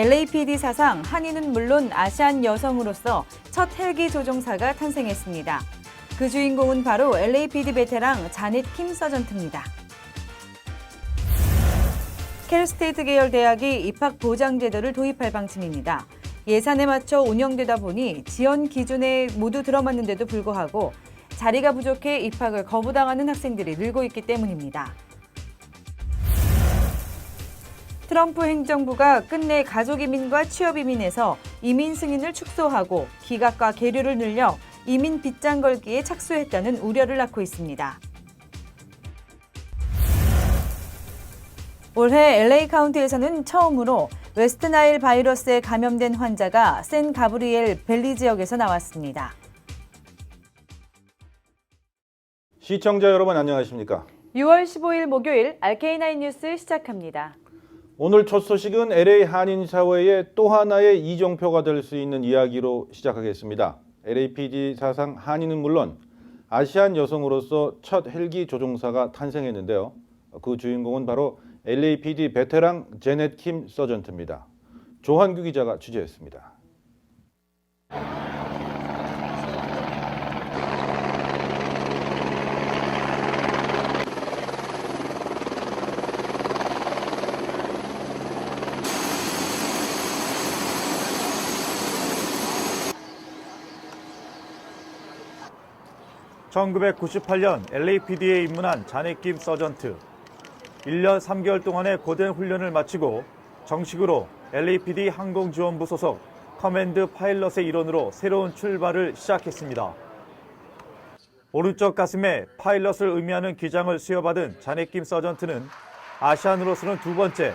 LAPD 사상 한인은 물론 아시안 여성으로서 첫 헬기 조종사가 탄생했습니다. 그 주인공은 바로 LAPD 베테랑 자넷 킴 서전트입니다. 캘스테이트 계열 대학이 입학 보장 제도를 도입할 방침입니다. 예산에 맞춰 운영되다 보니 지원 기준에 모두 들어맞는데도 불구하고 자리가 부족해 입학을 거부당하는 학생들이 늘고 있기 때문입니다. 트럼프 행정부가 끝내 가족이민과 취업이민에서 이민 승인을 축소하고 기각과 계류를 늘려 이민 빗장 걸기에 착수했다는 우려를 낳고 있습니다. 올해 LA 카운티에서는 처음으로 웨스트나일 바이러스에 감염된 환자가 샌 가브리엘 밸리 지역에서 나왔습니다. 시청자 여러분 안녕하십니까? 6월 15일 목요일 RK9 뉴스 시작합니다. 오늘 첫 소식은 LA 한인 사회의 또 하나의 이정표가 될 수 있는 이야기로 시작하겠습니다. LAPD 사상 한인은 물론 아시안 여성으로서 첫 헬기 조종사가 탄생했는데요. 그 주인공은 바로 LAPD 베테랑 제넷 킴 서전트입니다. 조한규 기자가 취재했습니다. (1998년) LAPD에 입문한 자넷 킴 서전트. 1년 3개월 동안의 고된 훈련을 마치고 정식으로 LAPD 항공지원부 소속 커맨드 파일럿의 일원으로 새로운 출발을 시작했습니다. 오른쪽 가슴에 파일럿을 의미하는 기장을 수여받은 자넷 킴 서전트는 아시안으로서는 두 번째,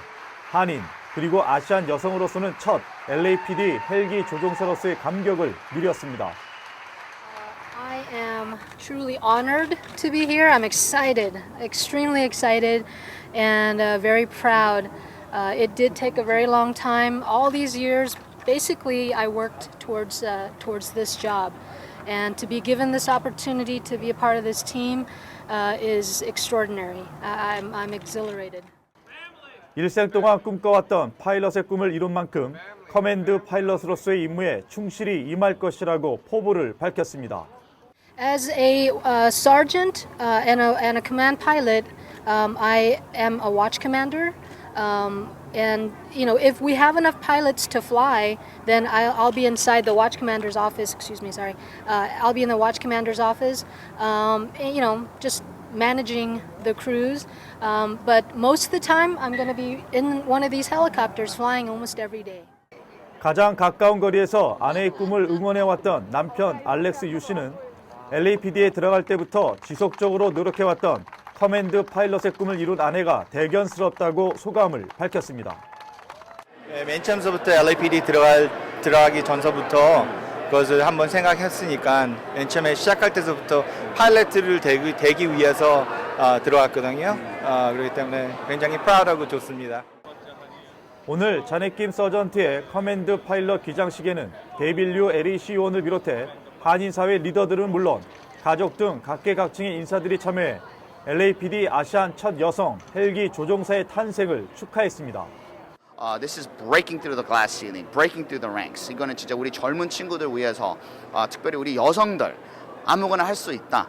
한인 그리고 아시안 여성으로서는 첫 LAPD 헬기 조종사로서의 감격을 누렸습니다. I am truly honored to be here. I'm excited, extremely excited, and very proud. It did take a very long time. All these years, basically, I worked towards this job, and to be given this opportunity to be a part of this team is extraordinary. I'm exhilarated. 일생 동안 꿈꿔왔던 파일럿의 꿈을 이룬 만큼 커맨드 파일럿으로서의 임무에 충실히 임할 것이라고 포부를 밝혔습니다. As a sergeant and a command pilot, I am a watch commander. And you know, if we have enough pilots to fly, then I'll be inside the watch commander's office. I'll be in the watch commander's office. And, you know, just managing the crews. But most of the time, I'm going to be in one of these helicopters, flying almost every day. 가장 가까운 거리에서 아내의 꿈을 응원해왔던 남편 알렉스 유 씨는 LAPD에 들어갈 때부터 지속적으로 노력해왔던 커맨드 파일럿의 꿈을 이룬 아내가 대견스럽다고 소감을 밝혔습니다. 맨 처음부터 LAPD 들어가기 전서부터 그것을 한번 생각했으니까 맨 처음에 시작할 때부터 파일럿을 되기 위해서 들어갔거든요. 그렇기 때문에 굉장히 프라우드하고 좋습니다. 오늘 자넷 킴 서전트의 커맨드 파일럿 기장식에는 데빌류 LAC원을 비롯해 한인사회 리더들은 물론 가족 등 각계각층의 인사들이 참여해 LAPD 아시안 첫 여성 헬기 조종사의 탄생을 축하했습니다. This is breaking through the glass ceiling, breaking through the ranks. 이거는 진짜 우리 젊은 친구들 위해서 특별히 우리 여성들 아무거나 할 수 있다.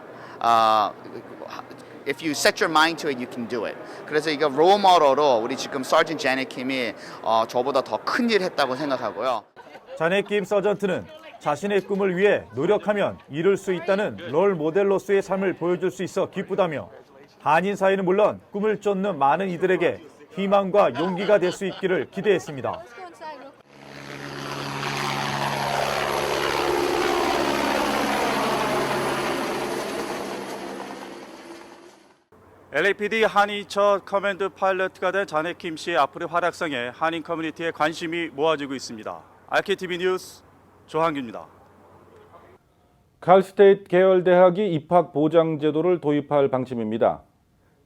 If you set your mind to it, you can do it. 그래서 이거 롤모델로 우리 지금 서전 제넷 킴이 저보다 더 큰 일 했다고 생각하고요. 자넷 킴 서전트는 자신의 꿈을 위해 노력하면 이룰 수 있다는 롤 모델로서의 삶을 보여줄 수 있어 기쁘다며 한인 사회는 물론 꿈을 쫓는 많은 이들에게 희망과 용기가 될 수 있기를 기대했습니다. LAPD 한인 첫 커맨드 파일럿가 된 자넷 킴 씨의 앞으로의 활약상에 한인 커뮤니티에 관심이 모아지고 있습니다. RKTV 뉴스 조한규입니다. 캘스테이트 계열 대학이 입학 보장 제도를 도입할 방침입니다.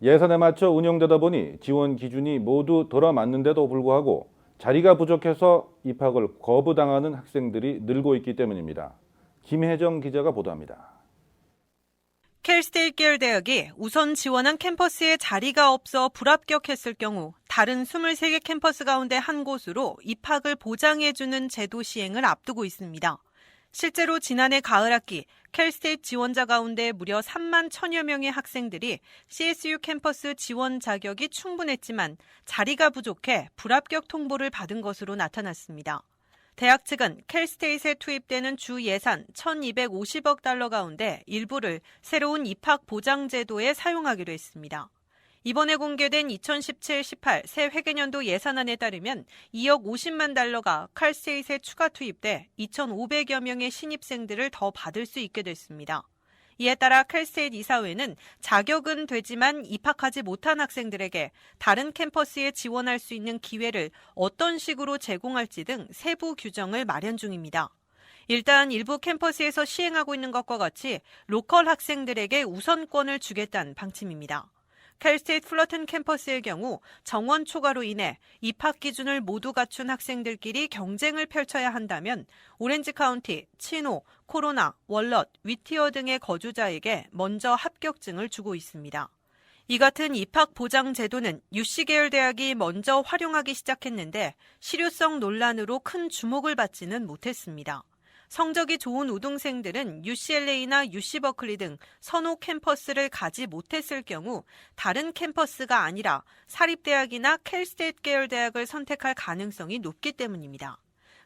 예산에 맞춰 운영되다 보니 지원 기준이 모두 들어맞는데도 불구하고 자리가 부족해서 입학을 거부당하는 학생들이 늘고 있기 때문입니다. 김혜정 기자가 보도합니다. 캘스테이트 계열 대학이 우선 지원한 캠퍼스에 자리가 없어 불합격했을 경우 다른 23개 캠퍼스 가운데 한 곳으로 입학을 보장해주는 제도 시행을 앞두고 있습니다. 실제로 지난해 가을 학기 캘스테이트 지원자 가운데 무려 3만 1천여 명의 학생들이 CSU 캠퍼스 지원 자격이 충분했지만 자리가 부족해 불합격 통보를 받은 것으로 나타났습니다. 대학 측은 캘스테이트에 투입되는 주 예산 1,250억 달러 가운데 일부를 새로운 입학 보장 제도에 사용하기로 했습니다. 이번에 공개된 2017-18 새 회계년도 예산안에 따르면 2억 50만 달러가 캘스테이트에 추가 투입돼 2,500여 명의 신입생들을 더 받을 수 있게 됐습니다. 이에 따라 캘스테이트 이사회는 자격은 되지만 입학하지 못한 학생들에게 다른 캠퍼스에 지원할 수 있는 기회를 어떤 식으로 제공할지 등 세부 규정을 마련 중입니다. 일단 일부 캠퍼스에서 시행하고 있는 것과 같이 로컬 학생들에게 우선권을 주겠다는 방침입니다. 캘스테이트 플러튼 캠퍼스의 경우 정원 초과로 인해 입학 기준을 모두 갖춘 학생들끼리 경쟁을 펼쳐야 한다면 오렌지 카운티, 치노, 코로나, 월넛, 위티어 등의 거주자에게 먼저 합격증을 주고 있습니다. 이 같은 입학 보장 제도는 UC 계열 대학이 먼저 활용하기 시작했는데 실효성 논란으로 큰 주목을 받지는 못했습니다. 성적이 좋은 우등생들은 UCLA나 UC 버클리 등 선호 캠퍼스를 가지 못했을 경우 다른 캠퍼스가 아니라 사립대학이나 캘스테이트 계열 대학을 선택할 가능성이 높기 때문입니다.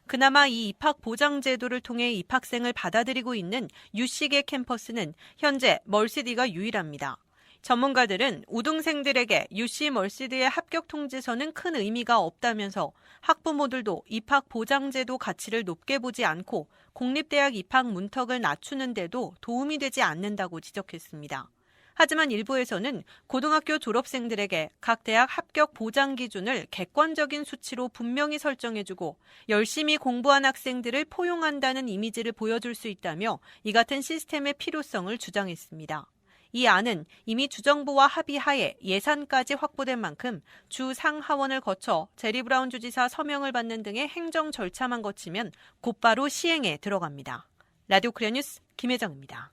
그나마 이 입학 보장 제도를 통해 입학생을 받아들이고 있는 UC계 캠퍼스는 현재 멀시디가 유일합니다. 전문가들은 우등생들에게 UC 멀시드의 합격 통지서는 큰 의미가 없다면서 학부모들도 입학 보장제도 가치를 높게 보지 않고 공립대학 입학 문턱을 낮추는 데도 도움이 되지 않는다고 지적했습니다. 하지만 일부에서는 고등학교 졸업생들에게 각 대학 합격 보장 기준을 객관적인 수치로 분명히 설정해주고 열심히 공부한 학생들을 포용한다는 이미지를 보여줄 수 있다며 이 같은 시스템의 필요성을 주장했습니다. 이 안은 이미 주정부와 합의하에 예산까지 확보된 만큼 주 상하원을 거쳐 제리 브라운 주지사 서명을 받는 등의 행정 절차만 거치면 곧바로 시행에 들어갑니다. 라디오 코리아 뉴스 김혜정입니다.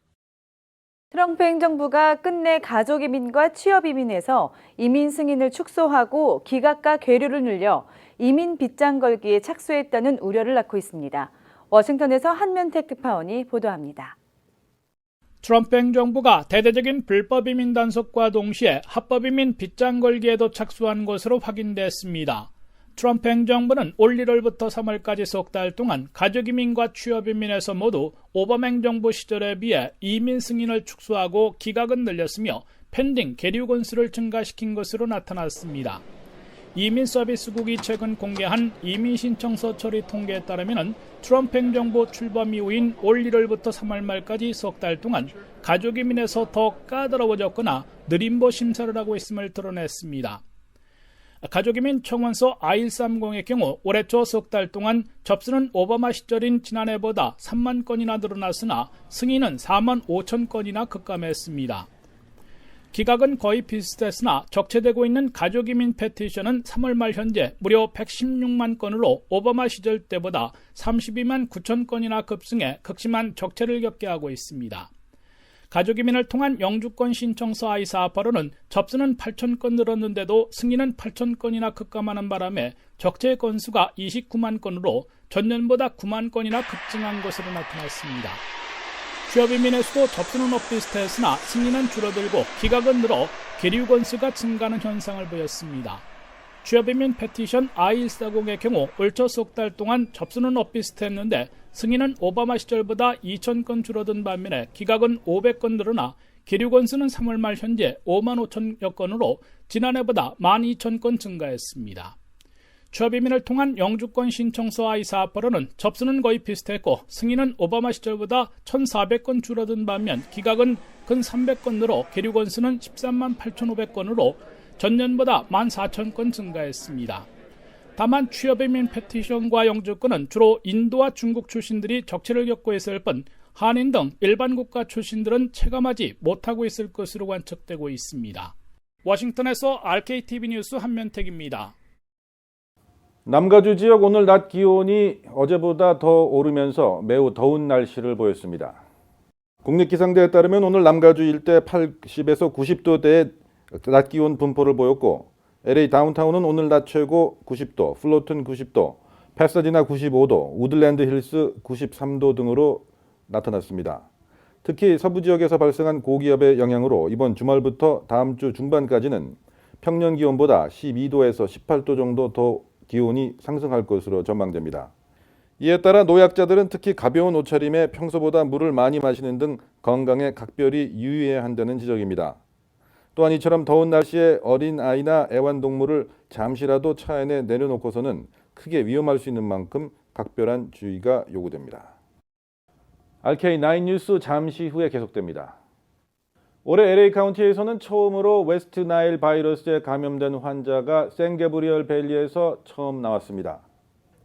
트럼프 행정부가 끝내 가족 이민과 취업 이민에서 이민 승인을 축소하고 기각과 계류를 늘려 이민 빗장 걸기에 착수했다는 우려를 낳고 있습니다. 워싱턴에서 한면택 특파원이 보도합니다. 트럼프 행정부가 대대적인 불법 이민 단속과 동시에 합법 이민 빗장 걸기에도 착수한 것으로 확인됐습니다. 트럼프 행정부는 올 1월부터 3월까지 석 달 동안 가족 이민과 취업 이민에서 모두 오바마 행정부 시절에 비해 이민 승인을 축소하고 기각은 늘렸으며 펜딩 계류 건수를 증가시킨 것으로 나타났습니다. 이민 서비스국이 최근 공개한 이민 신청서 처리 통계에 따르면 트럼프 행정부 출범 이후인 올 1월부터 3월 말까지 석 달 동안 가족 이민에서 더 까다로워졌거나 느림보 심사를 하고 있음을 드러냈습니다. 가족 이민 청원서 I-130의 경우 올해 초 석 달 동안 접수는 오바마 시절인 지난해보다 3만 건이나 늘어났으나 승인은 4만 5천 건이나 급감했습니다. 기각은 거의 비슷했으나 적체되고 있는 가족 이민 페티션은 3월 말 현재 무려 116만 건으로 오바마 시절 때보다 32만 9천 건이나 급승해 극심한 적체를 겪게 하고 있습니다. 가족 이민을 통한 영주권 신청서 I-488은 접수는 8천 건 늘었는데도 승인은 8천 건이나 급감하는 바람에 적체 건수가 29만 건으로 전년보다 9만 건이나 급증한 것으로 나타났습니다. 취업 이민의 수도 접수는 엇비슷했으나 승인은 줄어들고 기각은 늘어 계류 건수가 증가하는 현상을 보였습니다. 취업 이민 페티션 I-140의 경우 올 초 석 달 동안 접수는 엇비슷했는데 승인은 오바마 시절보다 2,000건 줄어든 반면에 기각은 500건 늘어나 계류 건수는 3월 말 현재 5만 5천여 건으로 지난해보다 12,000건 증가했습니다. 취업 이민을 통한 영주권 신청서 I-488은 접수는 거의 비슷했고 승인은 오바마 시절보다 1,400건 줄어든 반면 기각은 근 300건 늘어 계류 건수는 13만 8,500건으로 전년보다 14,000건 증가했습니다. 다만 취업 이민 페티션과 영주권은 주로 인도와 중국 출신들이 적체를 겪고 있을 뿐 한인 등 일반 국가 출신들은 체감하지 못하고 있을 것으로 관측되고 있습니다. 워싱턴에서 RKTV 뉴스 한면택입니다. 남가주 지역 오늘 낮 기온이 어제보다 더 오르면서 매우 더운 날씨를 보였습니다. 국립기상대에 따르면 오늘 남가주 일대 80에서 90도대의 낮 기온 분포를 보였고 LA 다운타운은 오늘 낮 최고 90도, 플로튼 90도, 패사디나 95도, 우드랜드 힐스 93도 등으로 나타났습니다. 특히 서부 지역에서 발생한 고기압의 영향으로 이번 주말부터 다음 주 중반까지는 평년 기온보다 12도에서 18도 정도 더 기온이 상승할 것으로 전망됩니다. 이에 따라 노약자들은 특히 가벼운 옷차림에 평소보다 물을 많이 마시는 등 건강에 각별히 유의해야 한다는 지적입니다. 또한 이처럼 더운 날씨에 어린 아이나 애완동물을 잠시라도 차 안에 내려놓고서는 크게 위험할 수 있는 만큼 각별한 주의가 요구됩니다. RK9 뉴스 잠시 후에 계속됩니다. 올해 LA 카운티에서는 처음으로 웨스트 나일 바이러스에 감염된 환자가 샌게브리얼 밸리에서 처음 나왔습니다.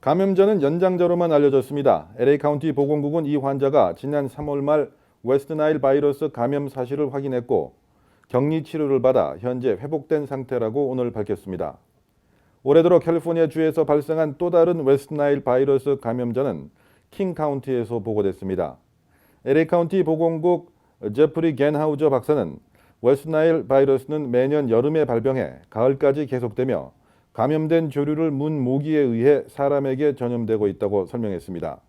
감염자는 연장자로만 알려졌습니다. LA 카운티 보건국은 이 환자가 지난 3월 말 웨스트 나일 바이러스 감염 사실을 확인했고 격리 치료를 받아 현재 회복된 상태라고 오늘 밝혔습니다. 올해 들어 캘리포니아 주에서 발생한 또 다른 웨스트 나일 바이러스 감염자는 킹 카운티에서 보고됐습니다. LA 카운티 보건국 제프리 겐하우저 박사는 웨스트 나일 바이러스는 매년 여름에 발병해 가을까지 계속되며 감염된 조류를 문 모기에 의해 사람에게 전염되고 있다고 설명했습니다.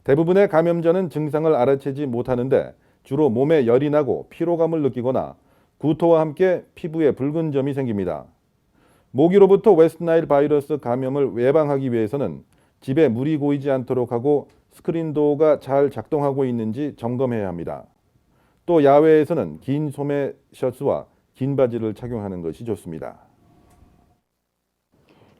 대부분의 감염자는 증상을 알아채지 못하는데 주로 몸에 열이 나고 피로감을 느끼거나 구토와 함께 피부에 붉은 점이 생깁니다. 모기로부터 웨스트 나일 바이러스 감염을 예방하기 위해서는 집에 물이 고이지 않도록 하고 스크린 도어가 잘 작동하고 있는지 점검해야 합니다. 또 야외에서는 긴 소매 셔츠와 긴 바지를 착용하는 것이 좋습니다.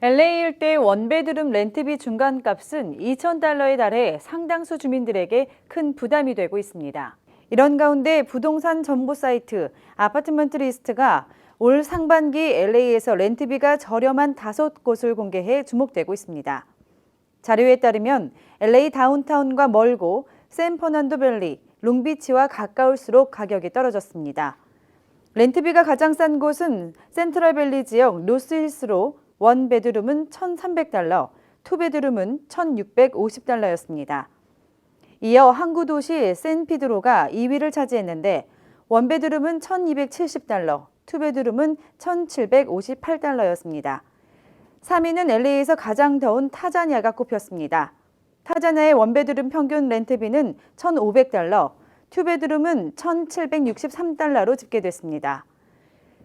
LA 일대 원베드룸 렌트비 중간값은 $2,000에 달해 상당수 주민들에게 큰 부담이 되고 있습니다. 이런 가운데 부동산 정보 사이트 아파트먼트 리스트가 올 상반기 LA에서 렌트비가 저렴한 5곳을 공개해 주목되고 있습니다. 자료에 따르면 LA 다운타운과 멀고 샌퍼난도 밸리, 롱비치와 가까울수록 가격이 떨어졌습니다. 렌트비가 가장 싼 곳은 센트럴밸리 지역 노스힐스로 원베드룸은 $1,300, 투베드룸은 $1,650였습니다. 이어 항구 도시 샌피드로가 2위를 차지했는데 원베드룸은 $1,270, 투베드룸은 $1,758였습니다. 3위는 LA에서 가장 더운 타자니아가 꼽혔습니다. 타자니아의 원베드룸 평균 렌트비는 $1,500, 투베드룸은 $1,763로 집계됐습니다.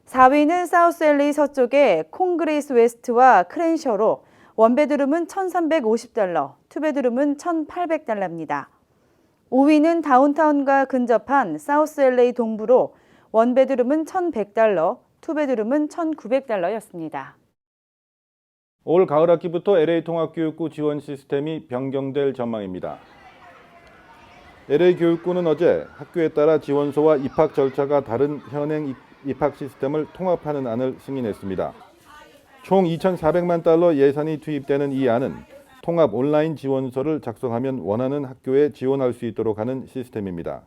4위는 사우스 LA 서쪽의 콩그레이스 웨스트와 크랜셔로 원베드룸은 $1,350, 투베드룸은 $1,800입니다. 5위는 다운타운과 근접한 사우스 LA 동부로 원베드룸은 $1,100, 투베드룸은 $1,900였습니다. 올 가을 학기부터 LA 통합교육부 지원 시스템이 변경될 전망입니다. LA 교육부는 어제 학교에 따라 지원소와 입학 절차가 다른 현행 입학 시스템을 통합하는 안을 승인했습니다. 총 $2,400만 예산이 투입되는 이 안은 통합 온라인 지원서를 작성하면 원하는 학교에 지원할 수 있도록 하는 시스템입니다.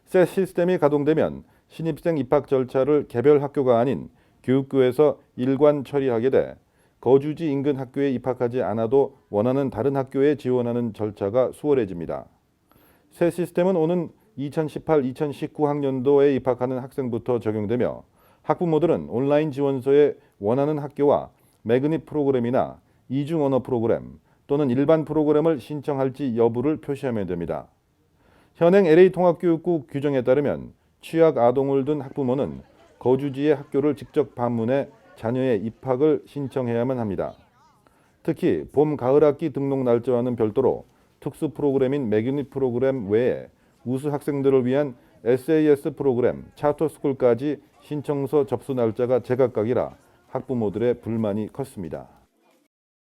새 시스템이 가동되면 신입생 입학 절차를 개별 학교가 아닌 교육부에서 일관 처리하게 돼 거주지 인근 학교에 입학하지 않아도 원하는 다른 학교에 지원하는 절차가 수월해집니다. 새 시스템은 오는 2018-2019 학년도에 입학하는 학생부터 적용되며 학부모들은 온라인 지원서에 원하는 학교와 매그닛 프로그램이나 이중 언어 프로그램 또는 일반 프로그램을 신청할지 여부를 표시하면 됩니다. 현행 LA 통합교육부 규정에 따르면 취약 아동을 둔 학부모는 거주지의 학교를 직접 방문해 자녀의 입학을 신청해야만 합니다. 특히 봄, 가을 학기 등록 날짜와는 별도로 특수 프로그램인 매그닛 프로그램 외에 우수 학생들을 위한 SAS 프로그램, 차터스쿨까지 신청서 접수 날짜가 제각각이라 학부모들의 불만이 컸습니다.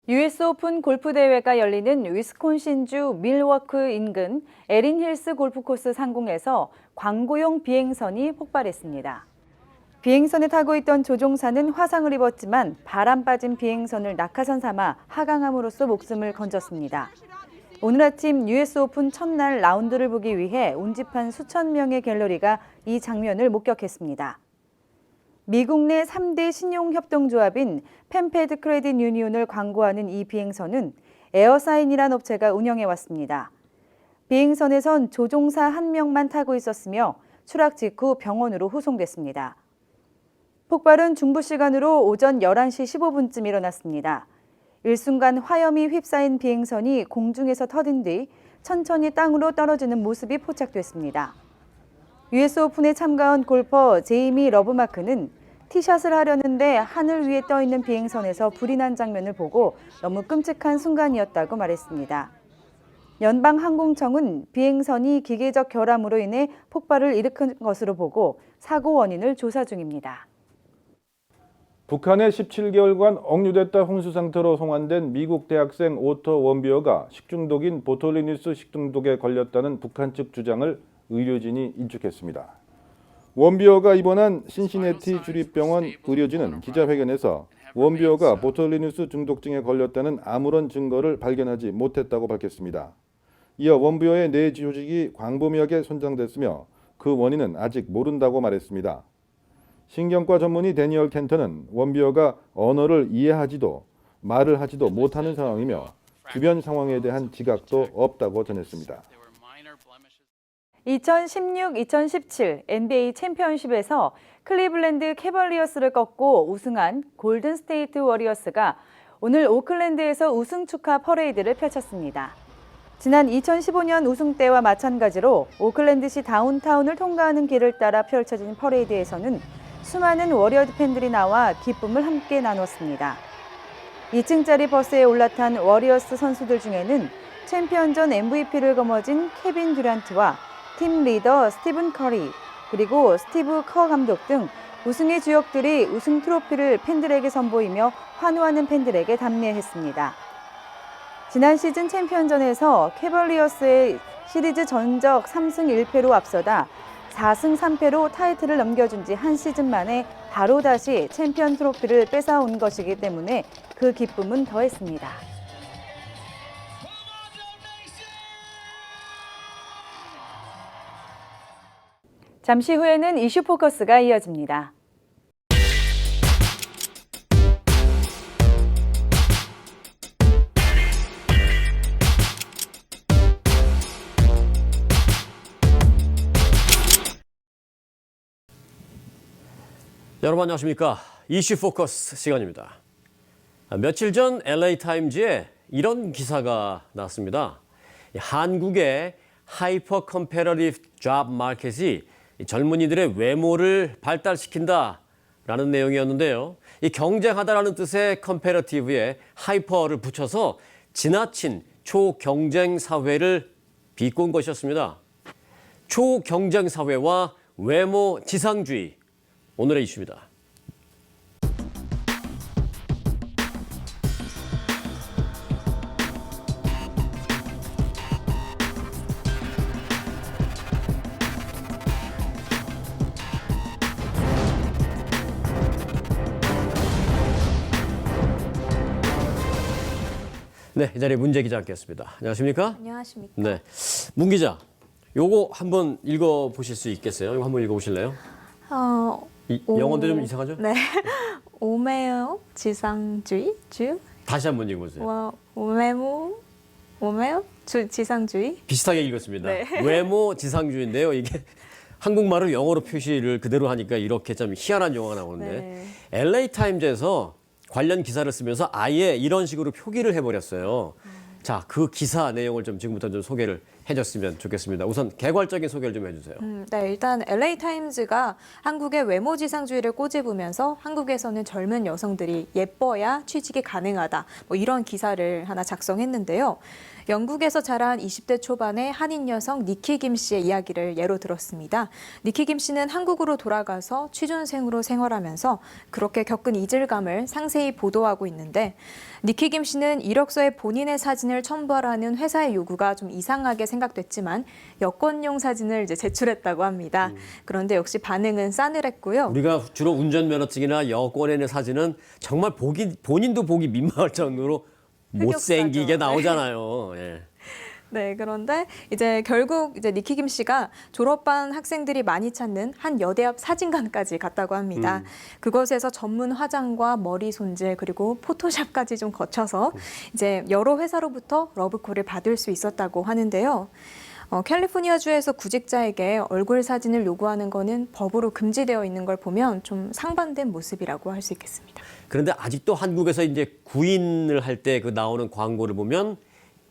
US 오픈 골프 대회가 열리는 위스콘신주 밀워크 인근 에린힐스 골프코스 상공에서 광고용 비행선이 폭발했습니다. 비행선에 타고 있던 조종사는 화상을 입었지만 바람 빠진 비행선을 낙하산 삼아 하강함으로써 목숨을 건졌습니다. 오늘 아침 US 오픈 첫날 라운드를 보기 위해 운집한 수천 명의 갤러리가 이 장면을 목격했습니다. 미국 내 3대 신용협동조합인 펜페드 크레딧 유니온을 광고하는 이 비행선은 에어사인이란 업체가 운영해왔습니다. 비행선에선 조종사 1명만 타고 있었으며 추락 직후 병원으로 후송됐습니다. 폭발은 중부 시간으로 오전 11시 15분쯤 일어났습니다. 일순간 화염이 휩싸인 비행선이 공중에서 터진 뒤 천천히 땅으로 떨어지는 모습이 포착됐습니다. US 오픈에 참가한 골퍼 제이미 러브마크는 티샷을 하려는데 하늘 위에 떠 있는 비행선에서 불이 난 장면을 보고 너무 끔찍한 순간이었다고 말했습니다. 연방항공청은 비행선이 기계적 결함으로 인해 폭발을 일으킨 것으로 보고 사고 원인을 조사 중입니다. 북한에 17개월간 억류됐다 혼수 상태로 송환된 미국 대학생 오터 원비어가 식중독인 보톨리누스 식중독에 걸렸다는 북한 측 주장을 의료진이 일축했습니다. 원비어가 입원한 신시내티 주립병원 의료진은 기자회견에서 원비어가 보톨리누스 중독증에 걸렸다는 아무런 증거를 발견하지 못했다고 밝혔습니다. 이어 원비어의 뇌 조직이 광범위하게 손상됐으며 그 원인은 아직 모른다고 말했습니다. 신경과 전문의 데니얼 켄터는 원비어가 언어를 이해하지도 말을 하지도 못하는 상황이며 주변 상황에 대한 지각도 없다고 전했습니다. 2016-2017 NBA 챔피언십에서 클리블랜드 캐벌리어스를 꺾고 우승한 골든 스테이트 워리어스가 오늘 오클랜드에서 우승 축하 퍼레이드를 펼쳤습니다. 지난 2015년 우승 때와 마찬가지로 오클랜드시 다운타운을 통과하는 길을 따라 펼쳐진 퍼레이드에서는 수많은 워리어스 팬들이 나와 기쁨을 함께 나눴습니다. 2층짜리 버스에 올라탄 워리어스 선수들 중에는 챔피언전 MVP를 거머쥔 케빈 듀란트와 팀 리더 스티븐 커리, 그리고 스티브 커 감독 등 우승의 주역들이 우승 트로피를 팬들에게 선보이며 환호하는 팬들에게 답례했습니다. 지난 시즌 챔피언전에서 캐벌리어스의 시리즈 전적 3승 1패로 앞서다 4승 3패로 타이틀을 넘겨준 지 한 시즌 만에 바로 다시 챔피언 트로피를 뺏어온 것이기 때문에 그 기쁨은 더했습니다. 잠시 후에는 이슈 포커스가 이어집니다. 여러분 안녕하십니까? 이슈 포커스 시간입니다. 며칠 전 LA타임즈에 이런 기사가 나왔습니다. 한국의 하이퍼 컴패러티브 잡 마켓이 젊은이들의 외모를 발달시킨다라는 내용이었는데요. 이 경쟁하다라는 뜻의 컴패러티브에 하이퍼를 붙여서 지나친 초경쟁 사회를 비꼰 것이었습니다. 초경쟁 사회와 외모 지상주의, 오늘의 이슈입니다. 네, 이 자리에 문재 기자 함께했습니다. 안녕하십니까? 안녕하십니까? 네, 문 기자, 요거 한번 읽어 보실 수 있겠어요? 이거 한번 읽어 보실래요? 영어도 좀 이상하죠? 네. 오메오 지상주의 주. 다시 한번 읽어 보세요. 오메오 지상주의. 비슷하게 읽었습니다. 네. 외모 지상주의인데요. 이게 한국말을 영어로 표시를 그대로 하니까 이렇게 좀 희한한 용어가 나오는데 네. LA 타임즈에서 관련 기사를 쓰면서 아예 이런 식으로 표기를 해버렸어요. 자, 그 기사 내용을 좀 지금부터 좀 소개를 해줬으면 좋겠습니다. 우선 개괄적인 소개를 좀 해주세요. 네, 일단 LA타임즈가 한국의 외모 지상주의를 꼬집으면서 한국에서는 젊은 여성들이 예뻐야 취직이 가능하다, 뭐 이런 기사를 하나 작성했는데요. 영국에서 자란 20대 초반의 한인 여성 니키 김 씨의 이야기를 예로 들었습니다. 니키 김 씨는 한국으로 돌아가서 취준생으로 생활하면서 그렇게 겪은 이질감을 상세히 보도하고 있는데, 니키 김 씨는 이력서에 본인의 사진을 첨부하라는 회사의 요구가 좀 이상하게 생각됐지만 여권용 사진을 이제 제출했다고 합니다. 그런데 역시 반응은 싸늘했고요. 우리가 주로 운전면허증이나 여권에 있는 사진은 정말 본인도 보기 민망할 정도로 못생기게 나오잖아요. 예. 네, 그런데 이제 결국 이제 니키 김 씨가 졸업반 학생들이 많이 찾는 한 여대 앞 사진관까지 갔다고 합니다. 그곳에서 전문 화장과 머리 손질 그리고 포토샵까지 좀 거쳐서 이제 여러 회사로부터 러브콜을 받을 수 있었다고 하는데요. 캘리포니아주에서 구직자에게 얼굴 사진을 요구하는 거는 법으로 금지되어 있는 걸 보면 좀 상반된 모습이라고 할 수 있겠습니다. 그런데 아직도 한국에서 이제 구인을 할 때 그 나오는 광고를 보면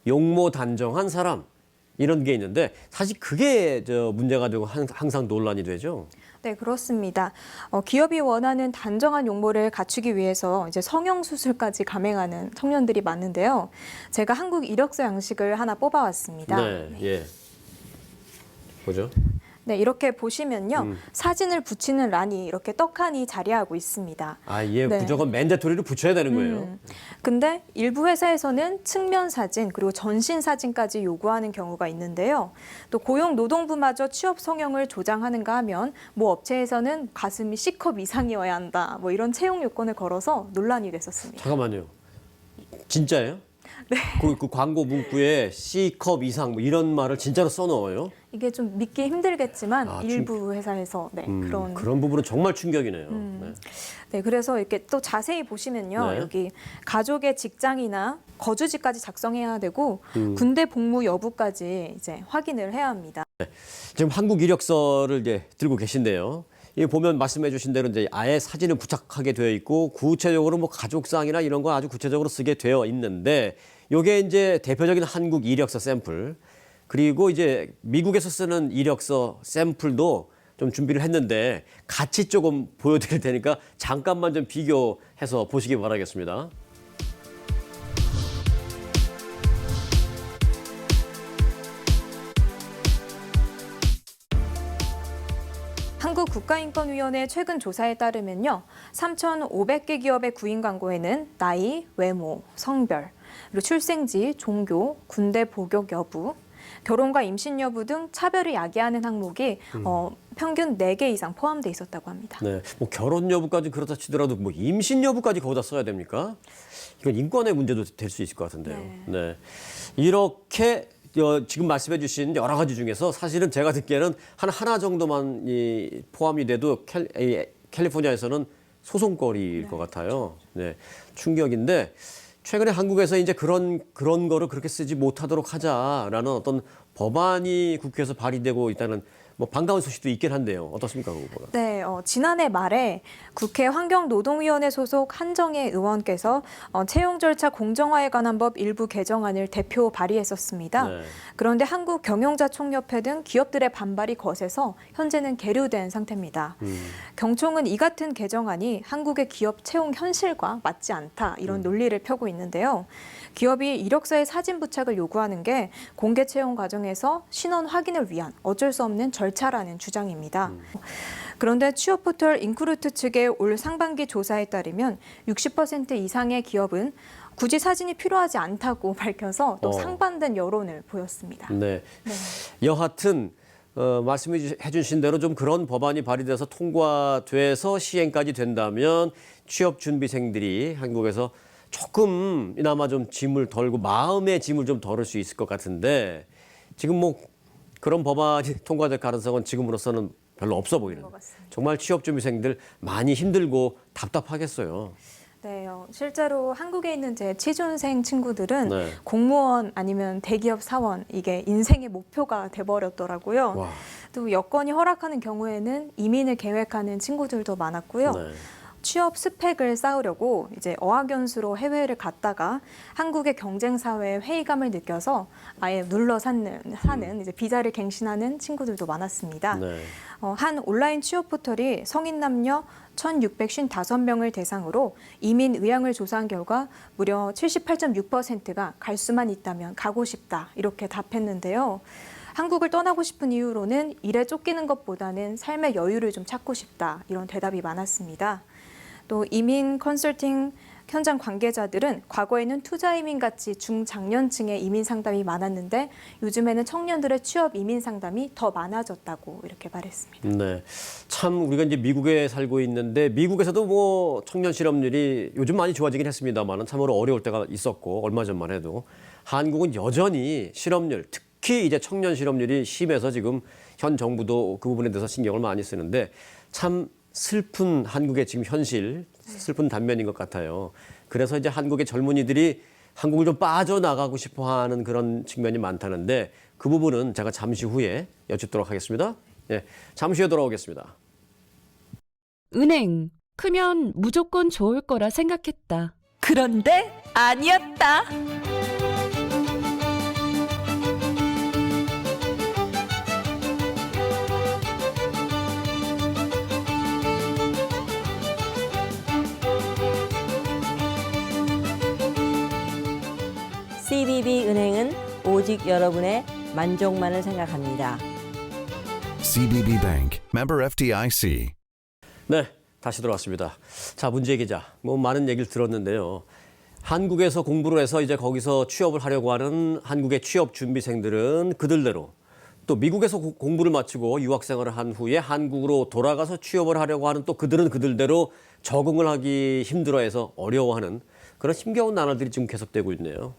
용모 단정한 사람 이런 게 있는데 사실 그게 문제가 되고 항상 논란이 되죠. 네, 그렇습니다. 기업이 원하는 단정한 용모를 갖추기 위해서 이제 성형 수술까지 감행하는 청년들이 많은데요. 제가 한국 이력서 양식을 하나 뽑아왔습니다. 네, 예. 보죠. 네, 이렇게 보시면요. 사진을 붙이는 란이 이렇게 떡하니 자리하고 있습니다. 아, 예, 네. 무조건 맨데토리로 붙여야 되는 거예요. 근데 일부 회사에서는 측면 사진 그리고 전신 사진까지 요구하는 경우가 있는데요. 또 고용노동부마저 취업 성형을 조장하는가 하면 뭐 업체에서는 가슴이 C컵 이상이어야 한다. 뭐 이런 채용 요건을 걸어서 논란이 됐었습니다. 잠깐만요. 진짜예요? 네. 그 광고 문구에 C컵 이상 뭐 이런 말을 진짜로 써넣어요? 이게 좀 믿기 힘들겠지만 아, 일부 회사에서 그런 부분은 정말 충격이네요. 네. 네, 그래서 이렇게 또 자세히 보시면요. 네. 여기 가족의 직장이나 거주지까지 작성해야 되고 군대 복무 여부까지 이제 확인을 해야 합니다. 지금 한국 이력서를 이제 들고 계신데요. 이 보면 말씀해 주신 대로 이제 아예 사진을 부착하게 되어 있고 구체적으로 뭐 가족상이나 이런 거 아주 구체적으로 쓰게 되어 있는데 요게 이제 대표적인 한국 이력서 샘플 그리고 이제 미국에서 쓰는 이력서 샘플도 좀 준비를 했는데 같이 조금 보여드릴 테니까 잠깐만 좀 비교해서 보시기 바라겠습니다. 한국국가인권위원회 최근 조사에 따르면요. 3,500개 기업의 구인 광고에는 나이, 외모, 성별, 그리고 출생지, 종교, 군대 복역 여부, 결혼과 임신 여부 등 차별을 야기하는 항목이 평균 4개 이상 포함돼 있었다고 합니다. 네, 뭐 결혼 여부까지 그렇다 치더라도 뭐 임신 여부까지 거기다 써야 됩니까? 이건 인권의 문제도 될 수 있을 것 같은데요. 네. 이렇게 지금 말씀해 주신 여러 가지 중에서 사실은 제가 듣기에는 하나 정도만 포함이 돼도 캘리포니아에서는 소송거리일 것 같아요. 네, 충격인데 최근에 한국에서 이제 그런 거를 그렇게 쓰지 못하도록 하자라는 어떤 법안이 국회에서 발의되고 있다는 뭐 반가운 소식도 있긴 한데요. 어떻습니까, 그거보다? 네, 지난해 말에 국회 환경노동위원회 소속 한정혜 의원께서 채용 절차 공정화에 관한 법 일부 개정안을 대표 발의했었습니다. 네. 그런데 한국경영자총협회 등 기업들의 반발이 거세서 현재는 계류된 상태입니다. 경총은 이 같은 개정안이 한국의 기업 채용 현실과 맞지 않다 이런 논리를 펴고 있는데요. 기업이 이력서에 사진 부착을 요구하는 게 공개 채용 과정에서 신원 확인을 위한 어쩔 수 없는 절차라는 주장입니다. 그런데 취업 포털 인크루트 측의 올 상반기 조사에 따르면 60% 이상의 기업은 굳이 사진이 필요하지 않다고 밝혀서 또 상반된 여론을 보였습니다. 네. 여하튼 말씀해 주신 대로 좀 그런 법안이 발의돼서 통과돼서 시행까지 된다면 취업 준비생들이 한국에서 조금이나마 좀 짐을 덜고 마음의 짐을 좀 덜을 수 있을 것 같은데 지금 뭐 그런 법안이 통과될 가능성은 지금으로서는 별로 없어 보이는. 정말 취업 준비생들 많이 힘들고 답답하겠어요. 네, 실제로 한국에 있는 제 취준생 친구들은 네. 공무원 아니면 대기업 사원 이게 인생의 목표가 돼버렸더라고요. 와. 또 여건이 허락하는 경우에는 이민을 계획하는 친구들도 많았고요. 네. 취업 스펙을 쌓으려고 이제 어학연수로 해외를 갔다가 한국의 경쟁 사회에 회의감을 느껴서 아예 눌러 사는 이제 비자를 갱신하는 친구들도 많았습니다. 네. 한 온라인 취업 포털이 성인 남녀 1,655명을 대상으로 이민 의향을 조사한 결과 무려 78.6%가 갈 수만 있다면 가고 싶다 이렇게 답했는데요. 한국을 떠나고 싶은 이유로는 일에 쫓기는 것보다는 삶의 여유를 좀 찾고 싶다 이런 대답이 많았습니다. 또 이민 컨설팅 현장 관계자들은 과거에는 투자 이민 같이 중장년층의 이민 상담이 많았는데 요즘에는 청년들의 취업 이민 상담이 더 많아졌다고 이렇게 말했습니다. 네. 참 우리가 이제 미국에 살고 있는데 미국에서도 뭐 청년 실업률이 요즘 많이 좋아지긴 했습니다만은 참으로 어려울 때가 있었고 얼마 전만 해도 한국은 여전히 실업률 특히 이제 청년 실업률이 심해서 지금 현 정부도 그 부분에 대해서 신경을 많이 쓰는데 참 슬픈 한국의 지금 현실, 슬픈 단면인 것 같아요. 그래서 이제 한국의 젊은이들이 한국을 좀 빠져나가고 싶어 하는 그런 측면이 많다는데 그 부분은 제가 잠시 후에 여쭙도록 하겠습니다. 예, 잠시 후에 돌아오겠습니다. 은행, 크면 무조건 좋을 거라 생각했다. 그런데 아니었다. CBB 은행은 오직 여러분의 만족만을 생각합니다. CBB Bank, member FDIC. 네, 다시 돌아왔습니다. 자, 문제 기자, 많은 얘기를 들었는데요. 한국에서 공부를 해서 이제 거기서 취업을 하려고 하는 한국의 취업 준비생들은 그들대로, 또 미국에서 공부를 마치고 유학생활을 한 후에 한국으로 돌아가서 취업을 하려고 하는 또 그들은 그들대로 적응을 하기 힘들어해서 어려워하는 그런 힘겨운 나날들이 지금 계속되고 있네요.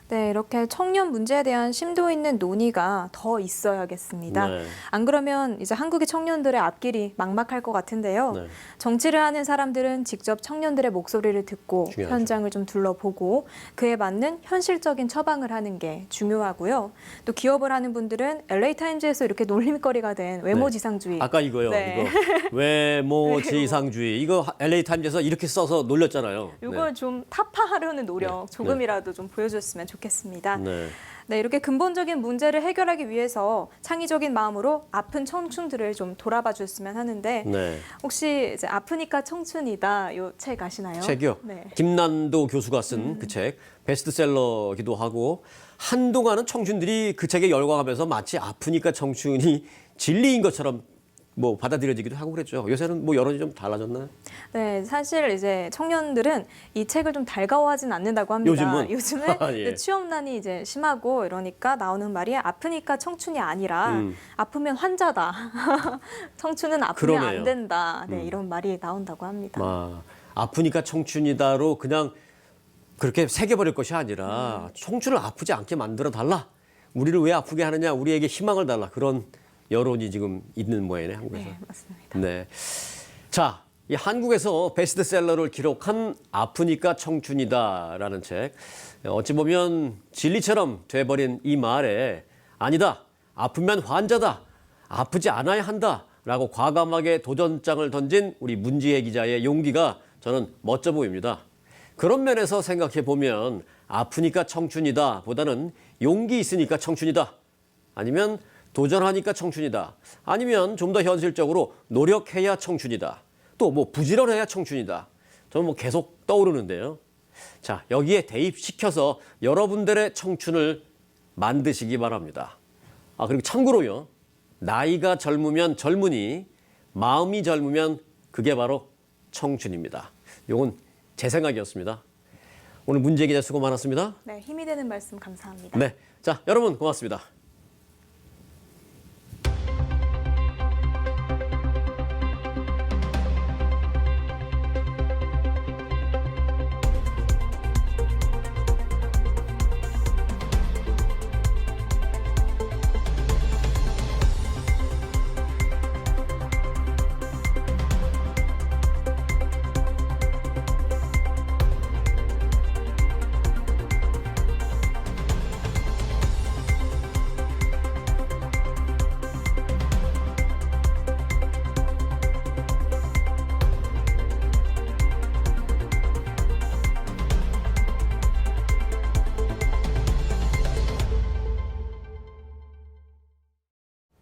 네, 이렇게 청년 문제에 대한 심도 있는 논의가 더 있어야겠습니다. 네. 안 그러면 이제 한국의 청년들의 앞길이 막막할 것 같은데요. 네. 정치를 하는 사람들은 직접 청년들의 목소리를 듣고 중요하죠. 현장을 좀 둘러보고 그에 맞는 현실적인 처방을 하는 게 중요하고요. 또 기업을 하는 분들은 LA타임즈에서 이렇게 놀림거리가 된 외모지상주의. 아까 이거요. 네. 이거 외모지상주의. 이거 LA타임즈에서 이렇게 써서 놀렸잖아요. 이걸 좀 타파하려는 노력 네. 조금이라도 좀 보여줬으면 좋겠습니다. 네. 네, 이렇게 근본적인 문제를 해결하기 위해서 창의적인 마음으로 아픈 청춘들을 좀 돌아봐 줬으면 하는데 네. 혹시 이제 아프니까 청춘이다 이 책 아시나요? 책이요. 네. 김난도 교수가 쓴 그 책, 베스트셀러기도 하고 한동안은 청춘들이 그 책에 열광하면서 마치 아프니까 청춘이 진리인 것처럼 받아들여지기도 하고 그랬죠. 요새는 여론이 좀 달라졌나요? 네, 사실 이제 청년들은 이 책을 좀 달가워하진 않는다고 합니다. 요즘에 예. 취업난이 이제 심하고 이러니까 나오는 말이 아프니까 청춘이 아니라 아프면 환자다. 청춘은 아프면 그러네요. 안 된다. 네, 이런 말이 나온다고 합니다. 아프니까 청춘이다로 그냥 그렇게 새겨버릴 것이 아니라 청춘을 아프지 않게 만들어 달라. 우리를 왜 아프게 하느냐. 우리에게 희망을 달라. 그런 여론이 지금 있는 모양이네, 한국에서. 네, 맞습니다. 네. 자, 이 한국에서 베스트셀러를 기록한 아프니까 청춘이다라는 책. 어찌 보면 진리처럼 돼버린 이 말에 아니다, 아프면 환자다, 아프지 않아야 한다라고 과감하게 도전장을 던진 우리 문지혜 기자의 용기가 저는 멋져 보입니다. 그런 면에서 생각해 보면 아프니까 청춘이다 보다는 용기 있으니까 청춘이다, 아니면 도전하니까 청춘이다, 아니면 좀 더 현실적으로 노력해야 청춘이다, 또 부지런해야 청춘이다. 저는 계속 떠오르는데요. 자, 여기에 대입시켜서 여러분들의 청춘을 만드시기 바랍니다. 그리고 참고로요, 나이가 젊으면 젊으니 마음이 젊으면 그게 바로 청춘입니다. 이건 제 생각이었습니다. 오늘 문지혜 기자 수고 많았습니다. 네, 힘이 되는 말씀 감사합니다. 네, 자, 여러분 고맙습니다.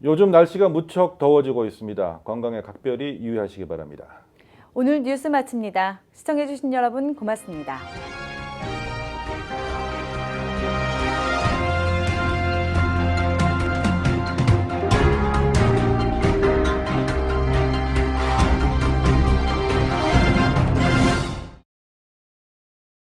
요즘 날씨가 무척 더워지고 있습니다. 건강에 각별히 유의하시기 바랍니다. 오늘 뉴스 마칩니다. 시청해주신 여러분 고맙습니다.